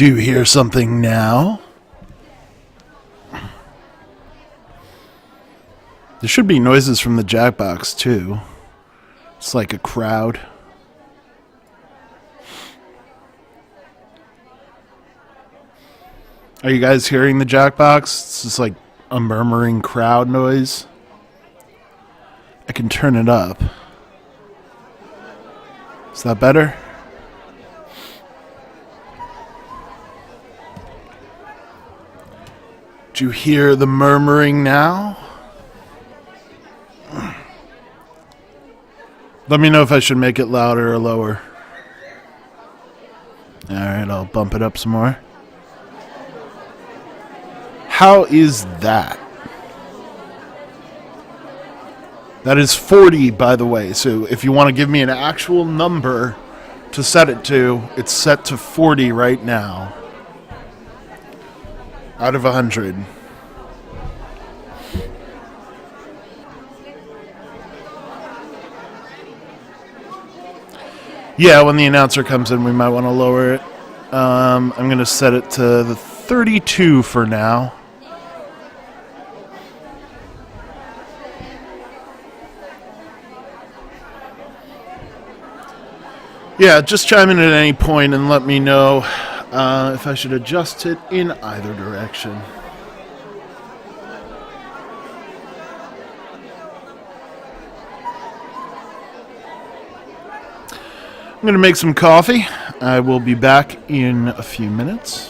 Do you hear something now? There should be noises from the Jackbox, too. It's like a crowd. Are you guys hearing the Jackbox? It's just like a murmuring crowd noise. I can turn it up. Is that better? Do you hear the murmuring now? Let me know if I should make it louder or lower. Alright, I'll bump it up some more. How is that? That is 40, by the way. So if you want to give me an actual number to set it to, it's set to 40 right now. Out of 100. Yeah, when the announcer comes in, we might want to lower it. I'm going to set it to the 32 for now. Yeah, just chime in at any point and let me know if I should adjust it in either direction. I'm going to make some coffee. I will be back in a few minutes.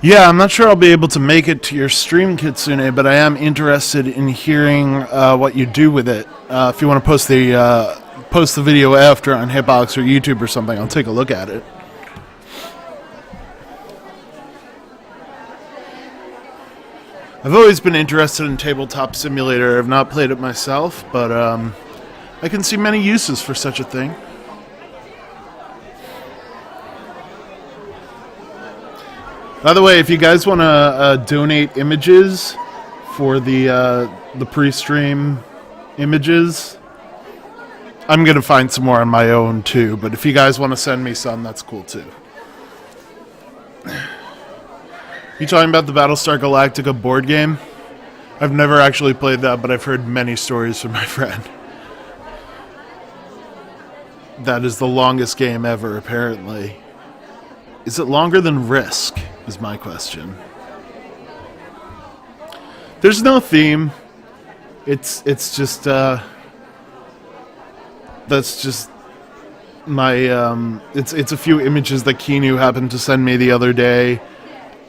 Yeah, I'm not sure I'll be able to make it to your stream, Kitsune, but I am interested in hearing what you do with it. If you want to post the video after on Hitbox or YouTube or something, I'll take a look at it. I've always been interested in Tabletop Simulator. I've not played it myself, but I can see many uses for such a thing. By the way, if you guys want to donate images for the pre-stream images, I'm going to find some more on my own too, but if you guys want to send me some, that's cool too. You talking about the Battlestar Galactica board game? I've never actually played that, but I've heard many stories from my friend. That is the longest game ever, apparently. Is it longer than Risk, is my question. There's no theme. It's just, that's just my, it's a few images that Keanu happened to send me the other day,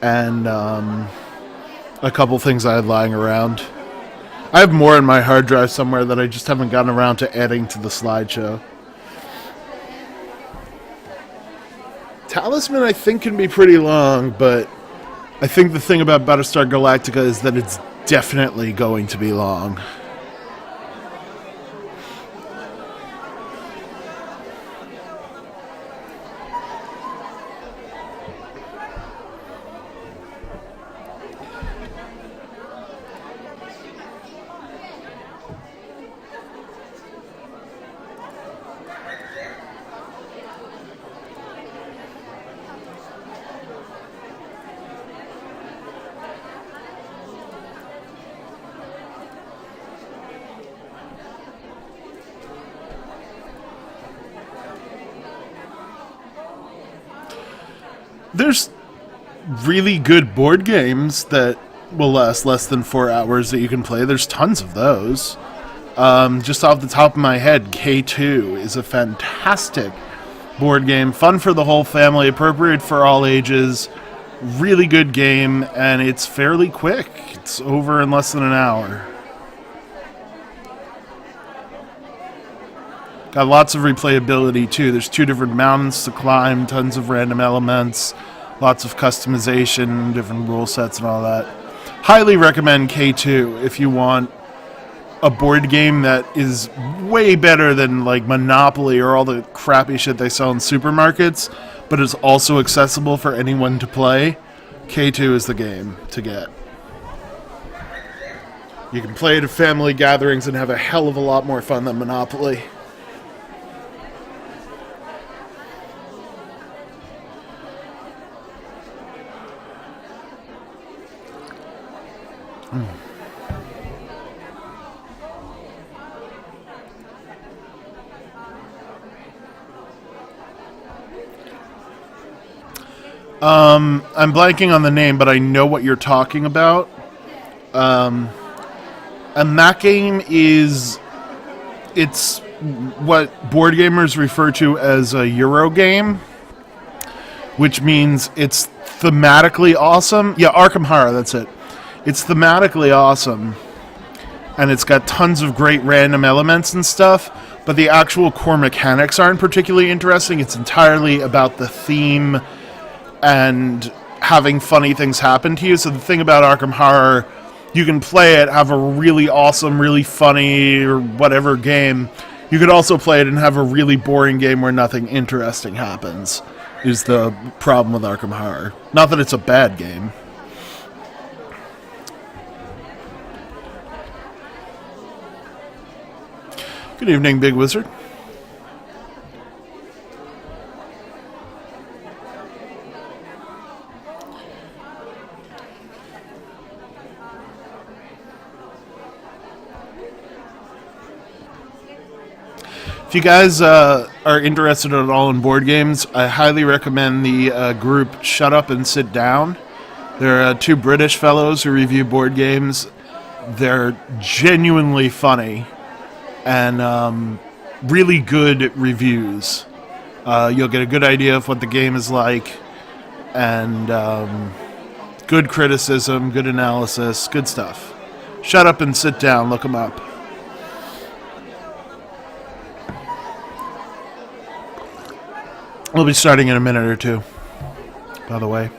and a couple things I had lying around. I have more in my hard drive somewhere that I just haven't gotten around to adding to the slideshow. Talisman, I think, can be pretty long, but I think the thing about Battlestar Galactica is that it's definitely going to be long. There's really good board games that will last less than 4 hours that you can play. There's tons of those. Just off the top of my head, K2 is a fantastic board game. Fun for the whole family, appropriate for all ages. Really good game, and it's fairly quick. It's over in less than an hour. Got lots of replayability too. There's 2 different mountains to climb, tons of random elements, lots of customization, different rule sets and all that. Highly recommend K2 if you want a board game that is way better than like Monopoly or all the crappy shit they sell in supermarkets, but is also accessible for anyone to play. K2 is the game to get. You can play it at family gatherings and have a hell of a lot more fun than Monopoly. I'm blanking on the name, but I know what you're talking about. And that game it's what board gamers refer to as a Euro game, which means it's thematically awesome. Yeah, Arkham Horror, that's it. It's thematically awesome, and it's got tons of great random elements and stuff, but the actual core mechanics aren't particularly interesting. It's entirely about the theme and having funny things happen to you. So the thing about Arkham Horror, you can play it, have a really awesome, really funny, or whatever game. You could also play it and have a really boring game where nothing interesting happens, is the problem with Arkham Horror. Not that it's a bad game. Good evening, Big Wizard. If you guys are interested at all in board games, I highly recommend the group Shut Up and Sit Down. They're 2 British fellows who review board games. They're genuinely funny and really good reviews. You'll get a good idea of what the game is like, and Good criticism, good analysis, good stuff. Shut Up and Sit Down. Look them up. We'll be starting in a minute or two, by the way.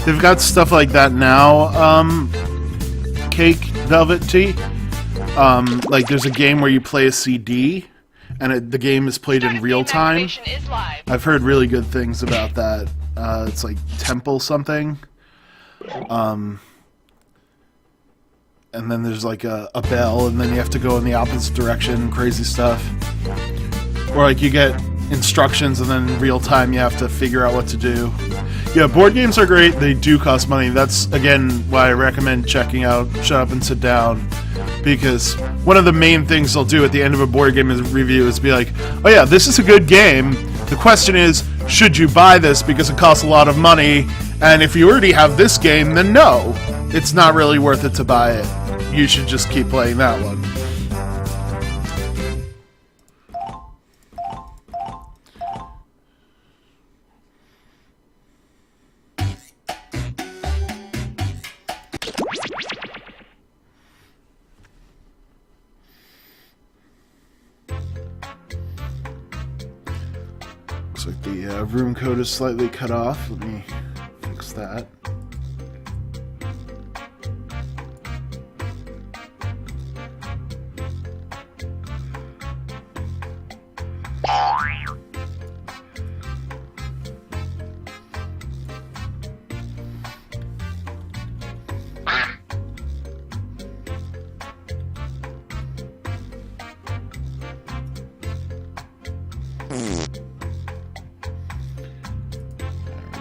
They've got stuff like that now, Cake Velvet Tea. Like there's a game where you play a CD, and the game is played in real time. I've heard really good things about that. It's like Temple something. And then there's like a bell, and then you have to go in the opposite direction, crazy stuff. Or like you get instructions, and then in real time you have to figure out what to do. Yeah, board games are great. They do cost money. That's, again, why I recommend checking out Shut Up and Sit Down. Because one of the main things they'll do at the end of a board game review is be like, oh yeah, this is a good game. The question is, should you buy this because it costs a lot of money? And if you already have this game, then no. It's not really worth it to buy it. You should just keep playing that one. Looks like the room code is slightly cut off. Let me fix that.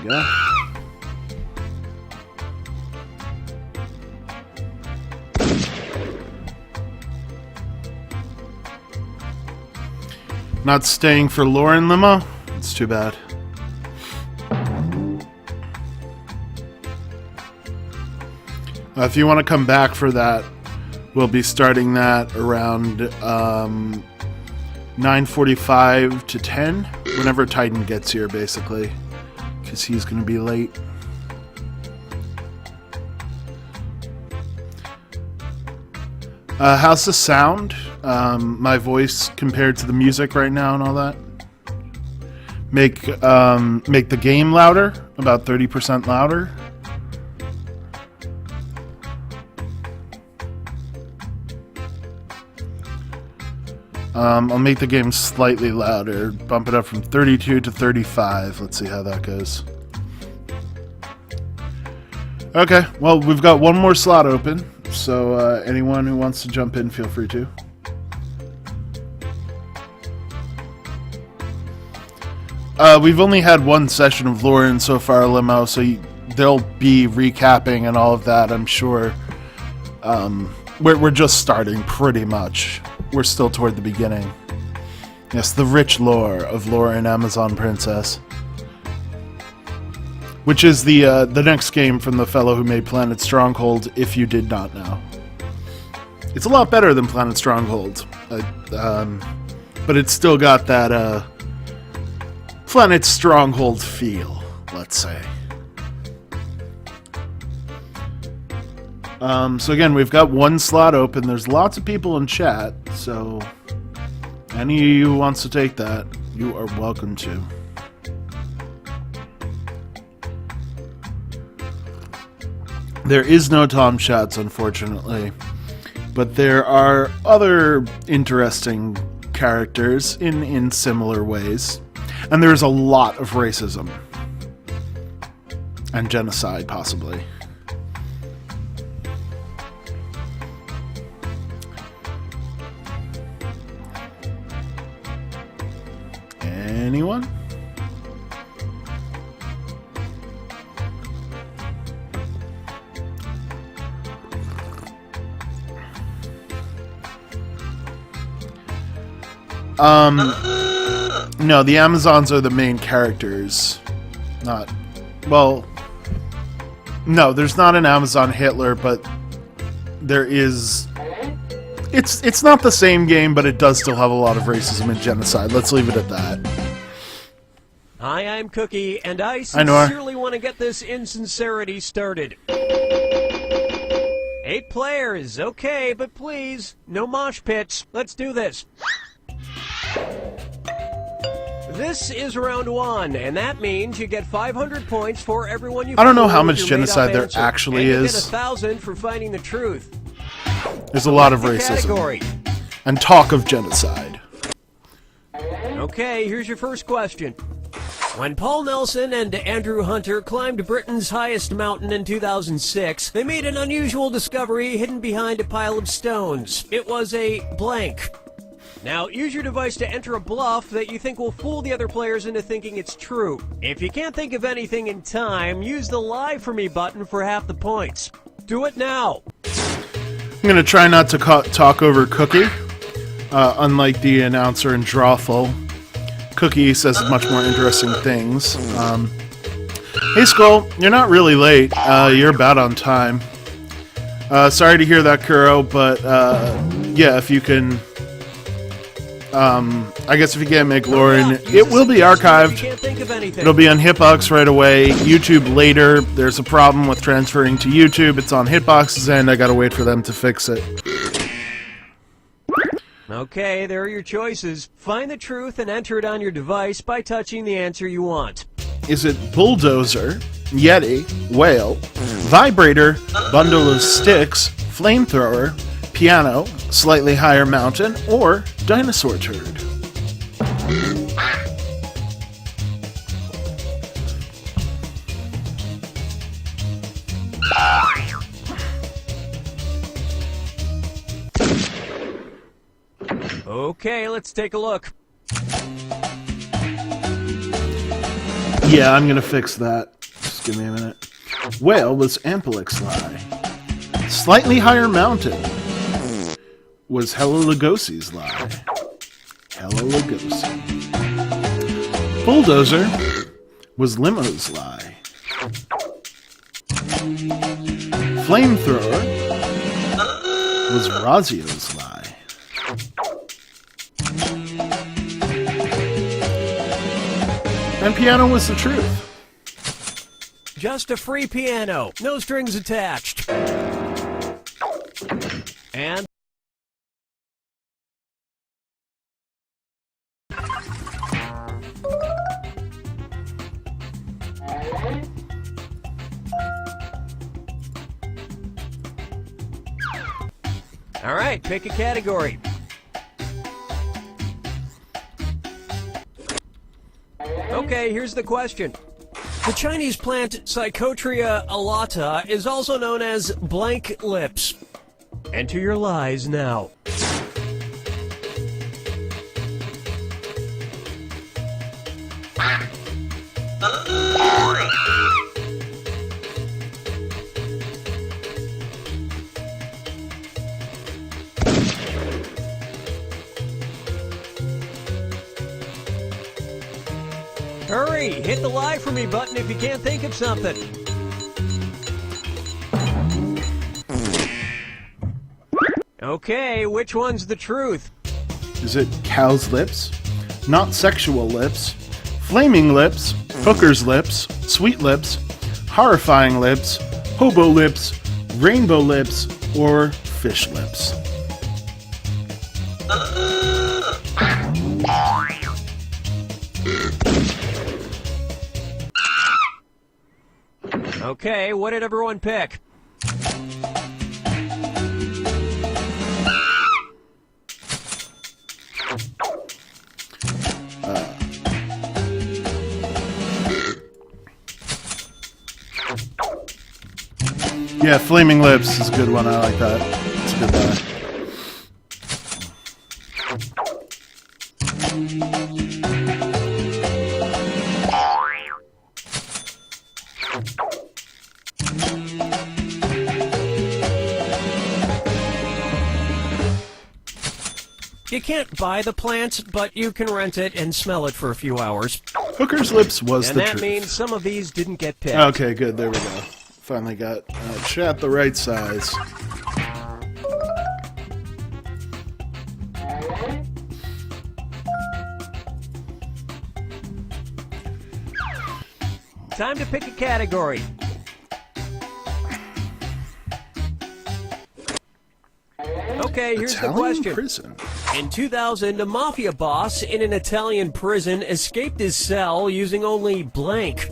Yeah. Not staying for Lauren limo? It's too bad. If you want to come back for that, we'll be starting that around 9:45 to 10, whenever Titan gets here, basically. Because he's going to be late. How's the sound? My voice compared to the music right now and all that? Make the game louder, about 30% louder. I'll make the game slightly louder, bump it up from 32 to 35. Let's see how that goes. Okay, well, we've got one more slot open, so anyone who wants to jump in, feel free to. We've only had one session of Lauren so far, Limo, so they'll be recapping and all of that, I'm sure. We're just starting, pretty much. We're still toward the beginning. Yes, the rich lore of Lauren, Amazon Princess. Which is the next game from the fellow who made Planet Stronghold, if you did not know. It's a lot better than Planet Stronghold. But it's still got that Planet Stronghold feel, let's say. So again, we've got one slot open. There's lots of people in chat, so any of you who wants to take that, you are welcome to. There is no Tom Schatz, unfortunately, but there are other interesting characters in similar ways, and there's a lot of racism and genocide, possibly. Anyone? No, the Amazons are the main characters. Not... Well... No, there's not an Amazon Hitler, but there is... It's not the same game, but it does still have a lot of racism and genocide. Let's leave it at that. Hi, I'm Cookie, and I sincerely want to get this insincerity started. 8 players, okay, but please, no mosh pits. Let's do this. This is round 1, and that means you get 500 points for everyone you. I don't know how much genocide there actually is. You get 1,000 for finding the truth. There's a lot of racism and talk of genocide. Okay, here's your first question. When Paul Nelson and Andrew Hunter climbed Britain's highest mountain in 2006, they made an unusual discovery hidden behind a pile of stones. It was a blank. Now, use your device to enter a bluff that you think will fool the other players into thinking it's true. If you can't think of anything in time, use the Lie For Me button for half the points. Do it now. I'm going to try not to talk over Cookie, unlike the announcer in Drawful. Cookie says much more interesting things. Hey, Skull, you're not really late. You're about on time. Sorry to hear that, Kuro, but yeah, if you can... I guess if you can't make Lauren, it will be archived. It'll be on Hitbox right away. YouTube later. There's a problem with transferring to YouTube. It's on Hitbox's end. I gotta wait for them to fix it. Okay, there are your choices. Find the truth and enter it on your device by touching the answer you want. Is it bulldozer, Yeti, whale, vibrator, bundle of sticks, flamethrower, piano, slightly higher mountain, or dinosaur turd? Okay, let's take a look. Yeah, I'm gonna fix that. Just give me a minute. Whale was Ampelix lie. Slightly higher mountain was Hella Lugosi's lie. Hella Lugosi. Bulldozer was Limo's lie. Flamethrower was Razio's lie. And piano was the truth. Just a free piano, no strings attached. And all right, pick a category. Okay, here's the question. The Chinese plant Psychotria alata is also known as blank lips. Enter your lies now. Hurry! Hit the Lie For Me button if you can't think of something. Okay, which one's the truth? Is it cow's lips? Not sexual lips? Flaming lips? Hooker's lips? Sweet lips? Horrifying lips? Hobo lips? Rainbow lips? Or fish lips? Okay, what did everyone pick? Yeah, Flaming Lips is a good one. I like that. It's a good lie. You can't buy the plant, but you can rent it and smell it for a few hours. Hooker's Lips was And the that truth. means some of these didn't get picked. Okay, good. There we go. Finally got chat the right size. Time to pick a category. Okay, here's the Italian question. prison. In 2000, a mafia boss in an Italian prison escaped his cell using only blank.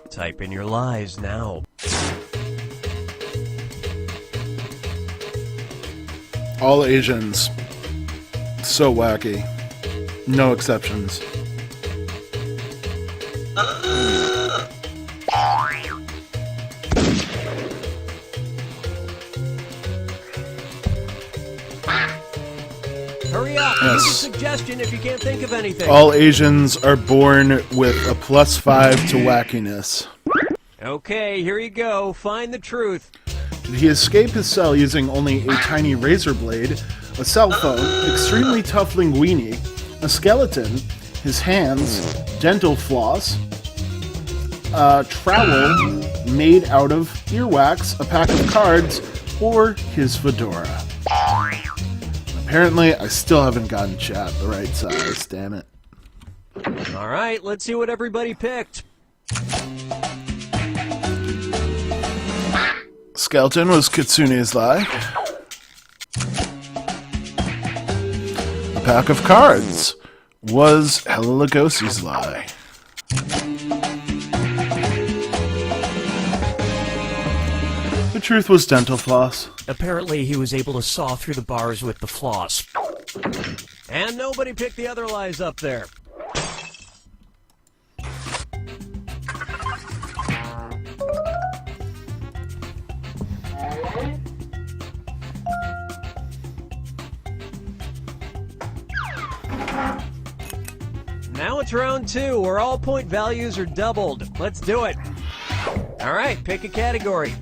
Type in your lies now. All Asians. So wacky. No exceptions. Hurry up, Yes. use a suggestion if you can't think of anything. All Asians are born with a +5 to wackiness. Okay, here you go. Find the truth. Did he escape his cell using only a tiny razor blade, a cell phone, extremely tough linguine, a skeleton, his hands, dental floss, a trowel made out of earwax, a pack of cards, or his fedora? Apparently, I still haven't gotten chat the right size, damn it. All right, let's see what everybody picked. Skeleton was Kitsune's lie. A pack of cards was Hela Lugosi's lie. The truth was dental floss. Apparently, he was able to saw through the bars with the floss. And nobody picked the other lies up there. Now it's round 2, where all point values are doubled. Let's do it. All right, pick a category.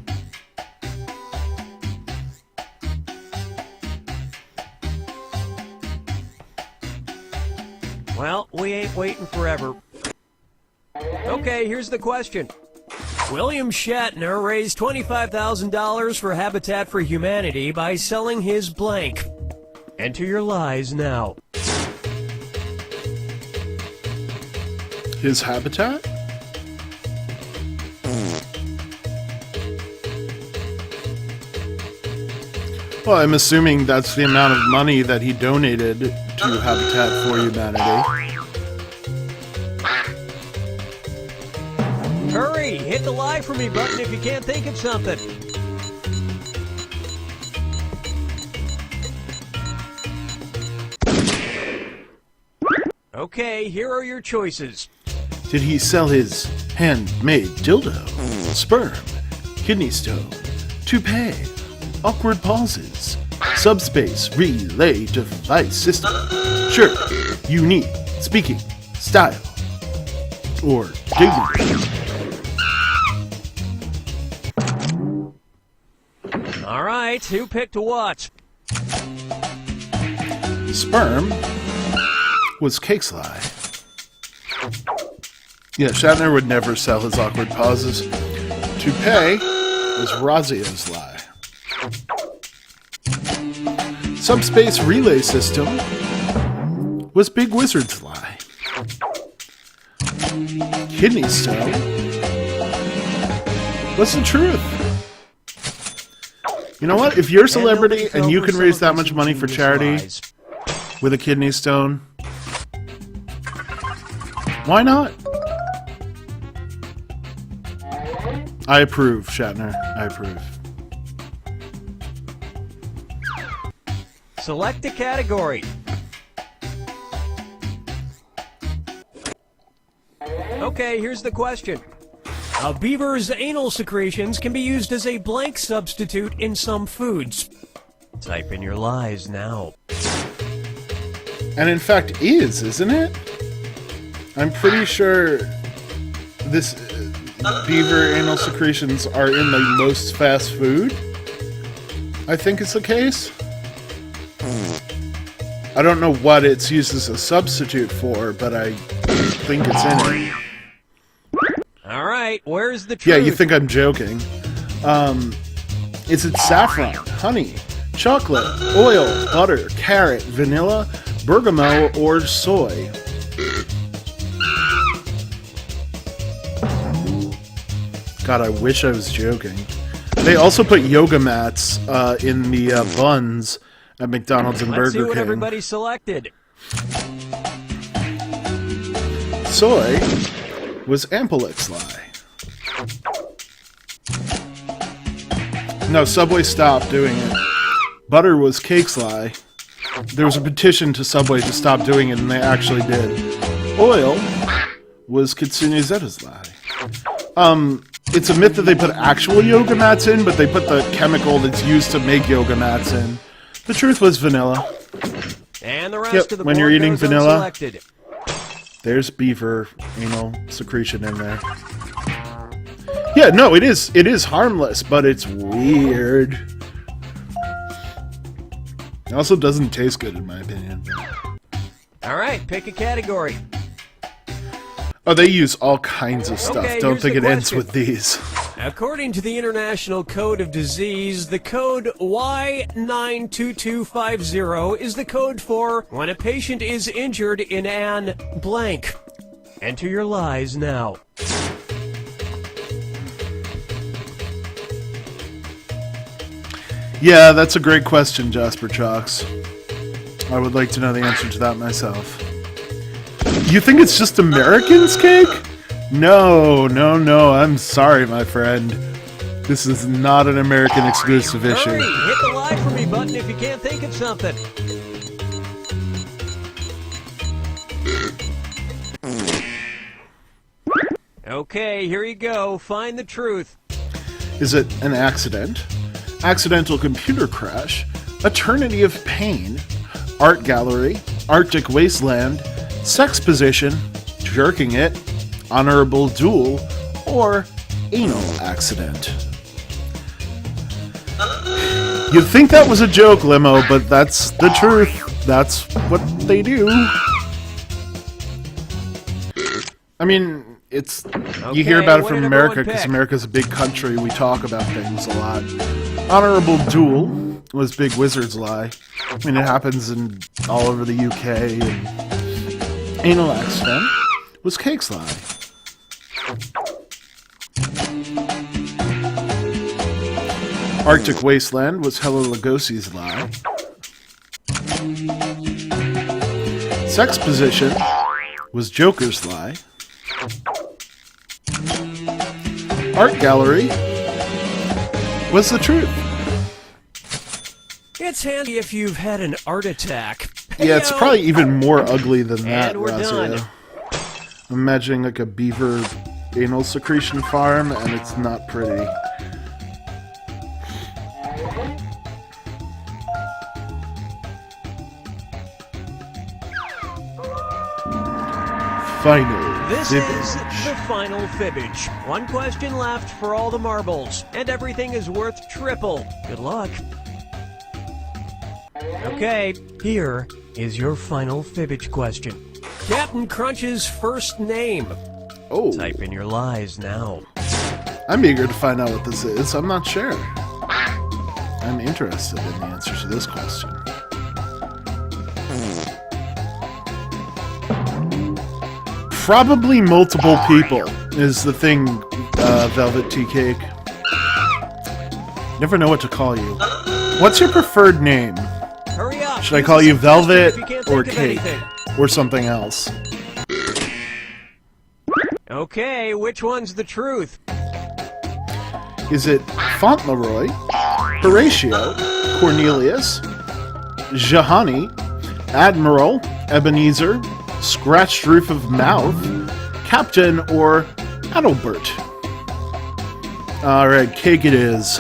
Well, we ain't waiting forever. Okay, here's the question. William Shatner raised $25,000 for Habitat for Humanity by selling his blank. Enter your lies now. His habitat? Well, I'm assuming that's the amount of money that he donated to Habitat for Humanity. Hurry, hit the lie for me button if you can't think of something. Okay, here are your choices. Did he sell his handmade dildo, sperm, kidney stone, toupee, awkward pauses, subspace relay device system, shirt, unique speaking style, or dignity? All right, who picked what? Sperm was Cake's lie. Yeah, Shatner would never sell his awkward pauses. Toupee was Razio's lie. Subspace relay system was Big Wizard's lie. Kidney stone was the truth. You know what? If you're a celebrity and you can raise that much money for charity with a kidney stone, why not? I approve, Shatner. I approve. Select a category. Okay, here's the question. A beaver's anal secretions can be used as a blank substitute in some foods. Type in your lies now. And in fact isn't it? I'm pretty sure this beaver anal secretions are in the most fast food. I think it's the case. I don't know what it's used as a substitute for, but I think it's in it. All right, where's the truth? Yeah, you think I'm joking. Is it saffron, honey, chocolate, oil, butter, carrot, vanilla, bergamot, or soy? God, I wish I was joking. They also put yoga mats in the buns at McDonald's and Let's see Burger what King. everybody selected. Soy was Ampelik's lie. No, Subway stopped doing it. Butter was Cake's lie. There was a petition to Subway to stop doing it, and they actually did. Oil was Kitsune Zeta's lie. It's a myth that they put actual yoga mats in, but they put the chemical that's used to make yoga mats in. The truth was vanilla. And the rest Yep, of the when board you're eating goes vanilla. unselected. There's beaver anal secretion in there. Yeah, no, it is harmless, but it's weird. It also doesn't taste good, in my opinion. All right, pick a category. Oh, they use all kinds of stuff. Okay, Don't here's think the it ends question. with these. According to the International Code of Disease, the code Y92250 is the code for when a patient is injured in an blank. Enter your lies now. Yeah, that's a great question, Jasper Chalks. I would like to know the answer to that myself. You think it's just Americans' cake? No, no, no. I'm sorry, my friend. This is not an American exclusive issue. Hurry, hit the lie for me button if you can't think of something. Okay, here you go. Find the truth. Is it an accident? Accidental computer crash? Eternity of pain? Art gallery? Arctic wasteland? Sex position? Jerking it? Honorable duel? Or anal accident? You'd think that was a joke, Limo, but that's the truth. That's what they do. I mean, it's you hear about it what from did America everyone because pick? America's a big country. We talk about things a lot. Honorable duel was Big Wizard's lie. I mean, it happens in all over the UK. And anal accident was Cake's lie. Arctic Wasteland was Hela Lugosi's lie. Sex position was Joker's lie. Art gallery was the truth. It's handy if you've had an art attack. Yeah, it's Heyo. probably even more ugly than that, And we're Razia. done. I'm imagining like a beaver anal secretion farm, and it's not pretty. Final This fibbage. is the final fibbage. One question left for all the marbles, and everything is worth triple. Good luck. Okay, here is your final fibbage question. Captain Crunch's first name. Oh, Type in your lies now. I'm eager to find out what this is. I'm not sure. I'm interested in the answer to this question. Probably multiple people is the thing, Velvet Tea Cake. Never know what to call you. What's your preferred name? Hurry up. Should I Use call the you suggestion Velvet if you can't or think of Cake? anything. Or something else? Okay, which one's the truth? Is it Fauntleroy, Horatio, Cornelius, Jahani, Admiral, Ebenezer, Scratched Roof of Mouth, Captain, or Adalbert? Alright, Cake it is.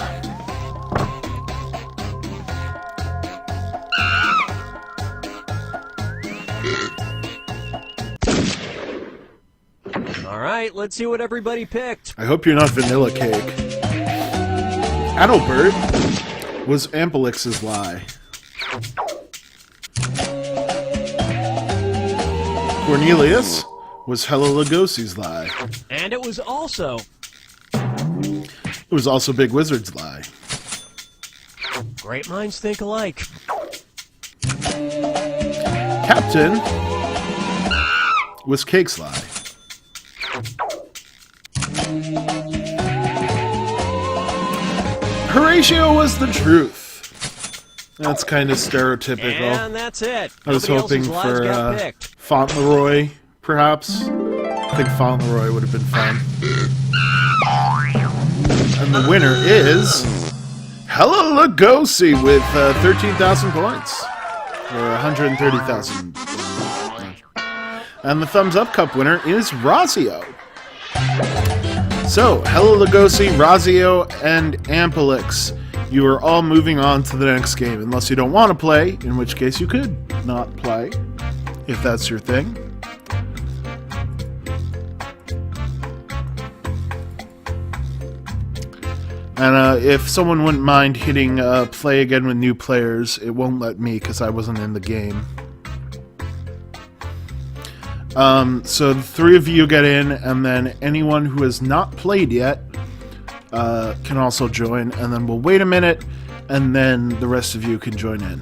All right, let's see what everybody picked. I hope you're not Vanilla Cake. Adalbert was Ampelix's lie. Cornelius was Hela Lugosi's lie. And it was also It was also Big Wizard's lie. Great minds think alike. Captain was Cake's lie. Horatio was the truth. That's kind of stereotypical. And that's it. I was Nobody hoping else's lies for got picked. Fauntleroy, perhaps. I think Fauntleroy would have been fun. And the winner is Hela Lugosi with 13,000 points. Or 130,000. And the Thumbs Up Cup winner is Razio. So, Hela Lugosi, Razio, and Ampelix. You are all moving on to the next game, unless you don't want to play, in which case you could not play, if that's your thing. And if someone wouldn't mind hitting play again with new players, it won't let me because I wasn't in the game. So the three of you get in, and then anyone who has not played yet can also join, and then we'll wait a minute, and then the rest of you can join in.